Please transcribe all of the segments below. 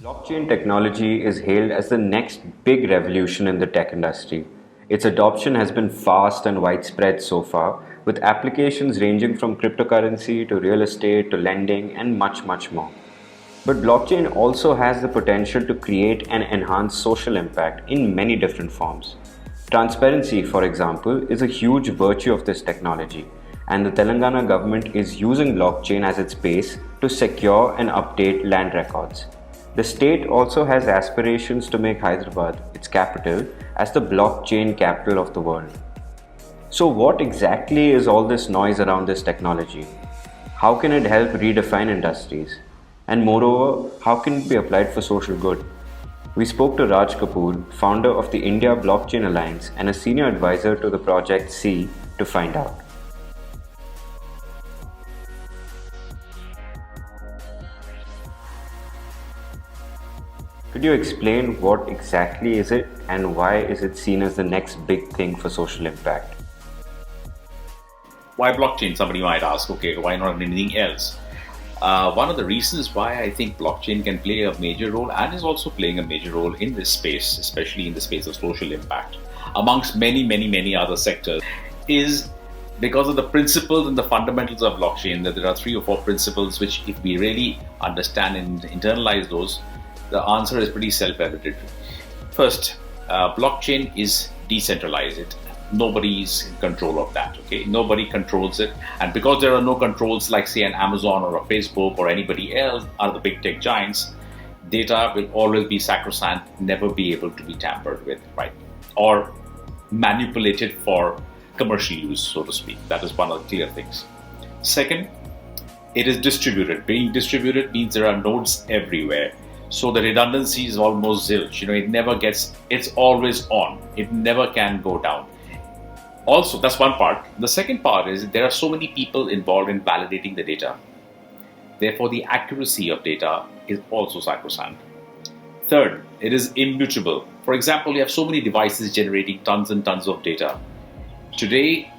Blockchain technology is hailed as the next big revolution in the tech industry. Its adoption has been fast and widespread so far, with applications ranging from cryptocurrency to real estate to lending and much, much more. But blockchain also has the potential to create and enhance social impact in many different forms. Transparency, for example, is a huge virtue of this technology, and the Telangana government is using blockchain as its base to secure and update land records. The state also has aspirations to make Hyderabad, its capital, as the blockchain capital of the world. So, what exactly is all this noise around this technology? How can it help redefine industries? And moreover, how can it be applied for social good? We spoke to Raj Kapoor, founder of the India Blockchain Alliance and a senior advisor to the project C, to find out. Could you explain what exactly is it and why is it seen as the next big thing for social impact? Why blockchain? Somebody might ask, okay, why not anything else? One of the reasons why I think blockchain can play a major role and is also playing a major role in this space, especially in the space of social impact, amongst many other sectors, is because of the principles and the fundamentals of blockchain. That there are 3 or 4 principles which, if we really understand and internalize those, the answer is pretty self-evident. First, blockchain is decentralized. Nobody is in control of that. Okay, nobody controls it, and because there are no controls like, say, an Amazon or a Facebook or anybody else are the big tech giants, data will always be sacrosanct, never be able to be tampered with, right, or manipulated for commercial use, so to speak. That is one of the clear things. Second, it is distributed. Being distributed means there are nodes everywhere. So the redundancy is almost zilch. It never gets, it's always on. It never can go down. Also, that's one part. The second part is there are so many people involved in validating the data. Therefore, the accuracy of data is also sacrosanct. Third, it is immutable. For example, you have so many devices generating tons and tons of data. Today,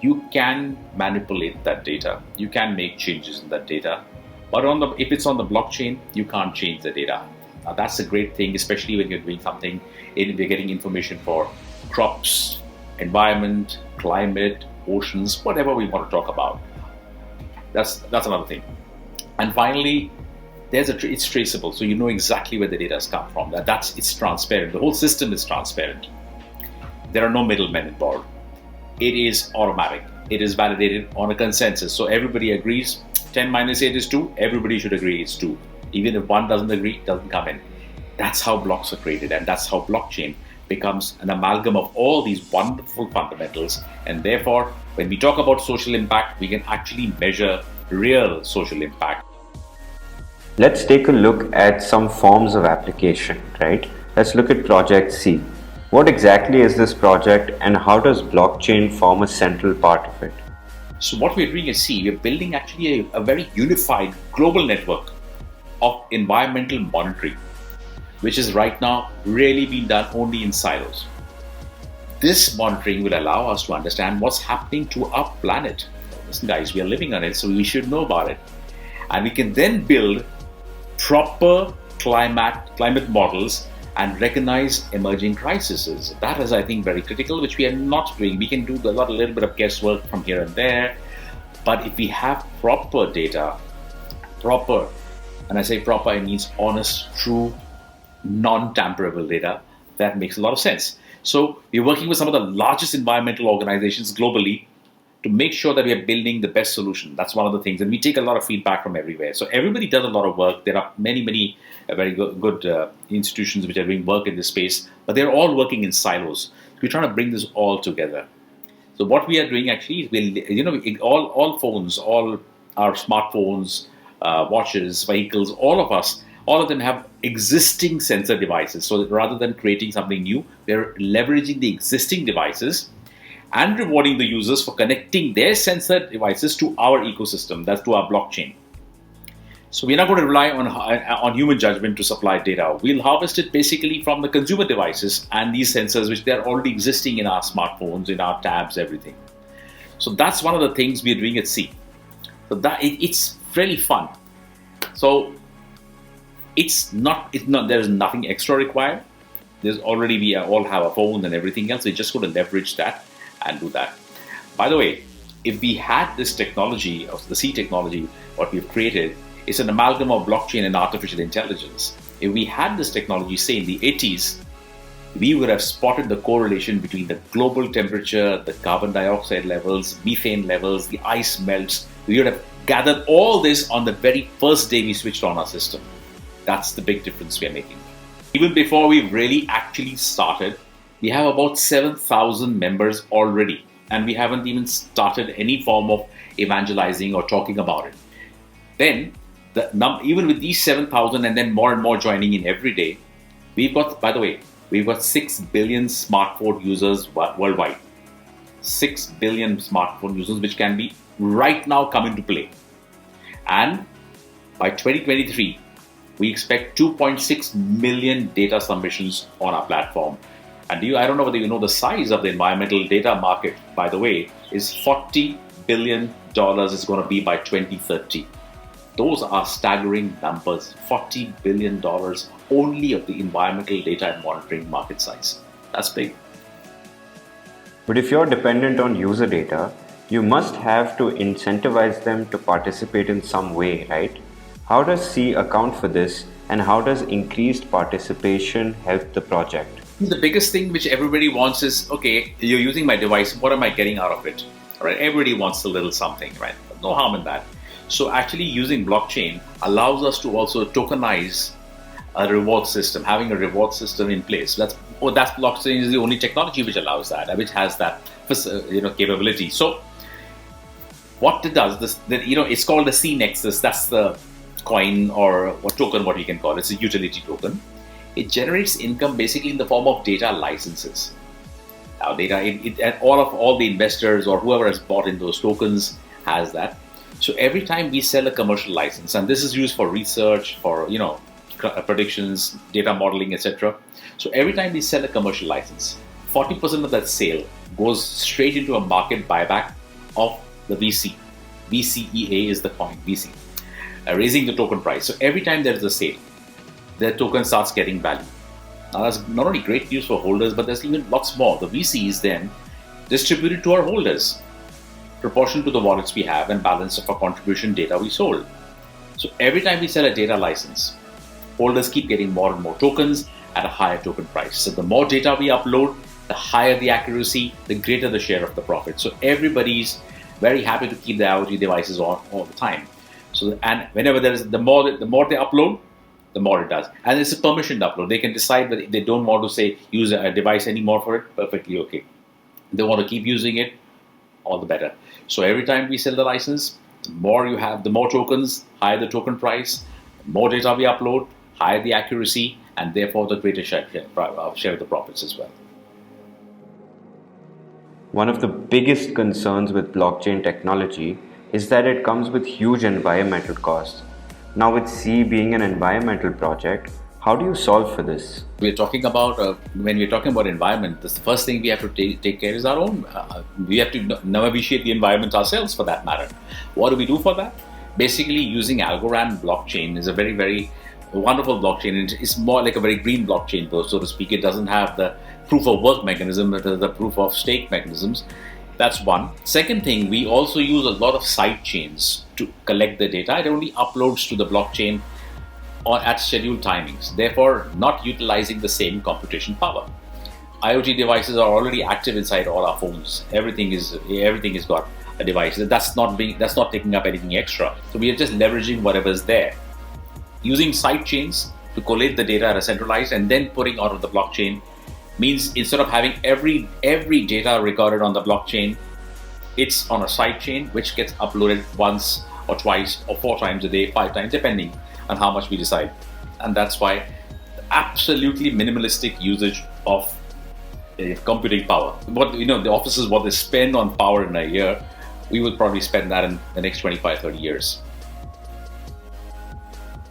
you can manipulate that data. You can make changes in that data. But if it's on the blockchain, you can't change the data. Now, that's a great thing, especially when you're doing something, we're getting information for crops, environment, climate, oceans, whatever we want to talk about. That's another thing. And finally, it's traceable, so you know exactly where the data has come from. It's transparent. The whole system is transparent. There are no middlemen involved. It is automatic. It is validated on a consensus. So everybody agrees 10 minus 8 is 2. Everybody should agree it's 2. Even if one doesn't agree, it doesn't come in. That's how blocks are created, and that's how blockchain becomes an amalgam of all these wonderful fundamentals. And therefore, when we talk about social impact, we can actually measure real social impact. Let's take a look at some forms of application, right? Let's look at Project C. What exactly is this project and how does blockchain form a central part of it? So what we're doing at C, we're building actually a very unified global network of environmental monitoring, which is right now really being done only in silos. This monitoring will allow us to understand what's happening to our planet. Listen, guys, we are living on it, so we should know about it. And we can then build proper climate models and recognize emerging crises. That is, I think, very critical, which we are not doing. We can do a little bit of guesswork from here and there, but if we have proper data, and I say proper, it means honest, true, non-tamperable data, that makes a lot of sense. So we're working with some of the largest environmental organizations globally to make sure that we are building the best solution. That's one of the things. And we take a lot of feedback from everywhere. So everybody does a lot of work. There are many very good institutions which are doing work in this space, but they're all working in silos. We're trying to bring this all together. So what we are doing actually is all phones, all our smartphones, watches, vehicles, all of them have existing sensor devices. So that rather than creating something new, they're leveraging the existing devices and rewarding the users for connecting their sensor devices to our ecosystem, that's to our blockchain. So we're not going to rely on human judgment to supply data. We'll harvest it basically from the consumer devices and these sensors, which they're already existing in our smartphones, in our tabs, everything. So that's one of the things we're doing at C. So it's really fun. So It's not. There is nothing extra required. There's already, we all have a phone and everything else. We just got to leverage that and do that. By the way, if we had this technology of the C technology, what we've created is an amalgam of blockchain and artificial intelligence. If we had this technology, say in the 80s, we would have spotted the correlation between the global temperature, the carbon dioxide levels, methane levels, the ice melts. We would have gathered all this on the very first day we switched on our system. That's the big difference we are making. Even before we really actually started, we have about 7,000 members already, and we haven't even started any form of evangelizing or talking about it. Then, even with these 7,000 and then more and more joining in every day, we've got 6 billion smartphone users worldwide. 6 billion smartphone users, which can be right now come into play. And by 2023, we expect 2.6 million data submissions on our platform. And I don't know whether you know the size of the environmental data market, by the way, is $40 billion is going to be by 2030. Those are staggering numbers. $40 billion only of the environmental data and monitoring market size. That's big. But if you're dependent on user data, you must have to incentivize them to participate in some way, right? How does C account for this, and how does increased participation help the project? The biggest thing which everybody wants is, okay, you're using my device, what am I getting out of it? All right, everybody wants a little something, right? No harm in that. So actually using blockchain allows us to also tokenize a reward system, having a reward system in place. That's blockchain is the only technology which allows that, which has that capability. So what it does, it's called a C Nexus. That's the coin or token, what you can call it. It's a utility token. It generates income basically in the form of data licenses. Now, all the investors or whoever has bought in those tokens has that. So every time we sell a commercial license, and this is used for research, for predictions, data modeling, etc. So every time we sell a commercial license, 40% of that sale goes straight into a market buyback of the VC. VCEA is the coin, VC, raising the token price. So every time there is a sale, the token starts getting value. Now that's not only great news for holders, but there's even lots more. The VC is then distributed to our holders, proportional to the wallets we have and balance of our contribution data we sold. So every time we sell a data license, holders keep getting more and more tokens at a higher token price. So the more data we upload, the higher the accuracy, the greater the share of the profit. So everybody's very happy to keep the IoT devices on all the time. So, and whenever there is the more they upload, the more it does. And it's a permissioned upload. They can decide that if they don't want to use a device anymore for it, perfectly okay. If they want to keep using it, all the better. So every time we sell the license, the more you have, the more tokens, higher the token price, the more data we upload, higher the accuracy, and therefore the greater share of the profits as well. One of the biggest concerns with blockchain technology is that it comes with huge environmental costs. Now, with C being an environmental project, how do you solve for this? We're talking about, when we're talking about environment, the first thing we have to take care is our own. We have to navigate the environment ourselves, for that matter. What do we do for that? Basically, using Algorand blockchain is a very, very wonderful blockchain. It's more like a very green blockchain, though, so to speak. It doesn't have the proof of work mechanism, the proof of stake mechanisms. That's one. Second thing, we also use a lot of side chains to collect the data. It only uploads to the blockchain at scheduled timings, therefore not utilizing the same computation power. IoT devices are already active inside all our phones. Everything is got a device. That's not taking up anything extra. So we are just leveraging whatever is there. Using side chains to collate the data at a centralized and then putting out of the blockchain means instead of having every data recorded on the blockchain, it's on a side chain which gets uploaded once or twice or 4 times a day, 5 times, depending on how much we decide. And that's why absolutely minimalistic usage of computing power. The offices, what they spend on power in a year, we will probably spend that in the next 25-30 years.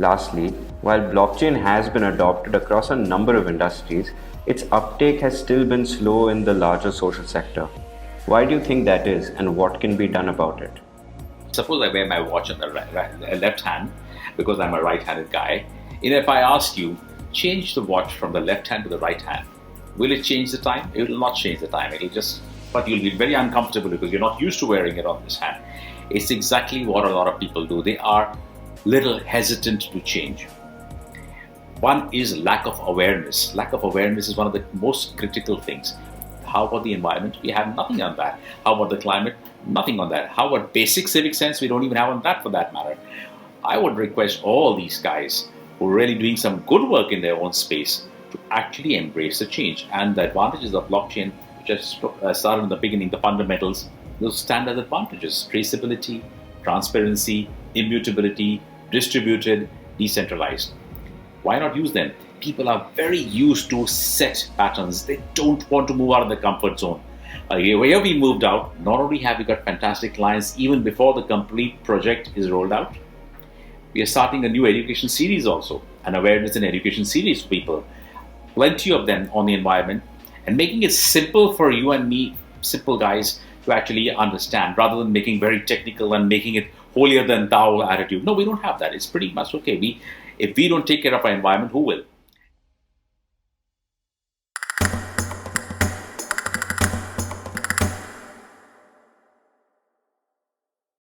Lastly, while blockchain has been adopted across a number of industries, its uptake has still been slow in the larger social sector. Why do you think that is, and what can be done about it? Suppose I wear my watch on the left hand because I'm a right-handed guy. If I ask you, change the watch from the left hand to the right hand, will it change the time? It will not change the time. It'll just, but you'll be very uncomfortable because you're not used to wearing it on this hand. It's exactly what a lot of people do. They are little hesitant to change. One is lack of awareness. Lack of awareness is one of the most critical things. How about the environment? We have nothing on that. How about the climate? Nothing on that. How about basic civic sense? We don't even have on that for that matter. I would request all these guys who are really doing some good work in their own space to actually embrace the change. And the advantages of blockchain, which I started in the beginning, the fundamentals, those standard advantages: traceability, transparency, immutability, distributed, decentralized. Why not use them? People are very used to set patterns. They don't want to move out of the comfort zone. Here we moved out. Not only have we got fantastic clients even before the complete project is rolled out, we are starting a new education series also, an awareness and education series for people. Plenty of them on the environment, and making it simple for you and me, simple guys, to actually understand, rather than making very technical and making it holier than thou attitude. No, we don't have that. It's pretty much okay. If we don't take care of our environment, who will?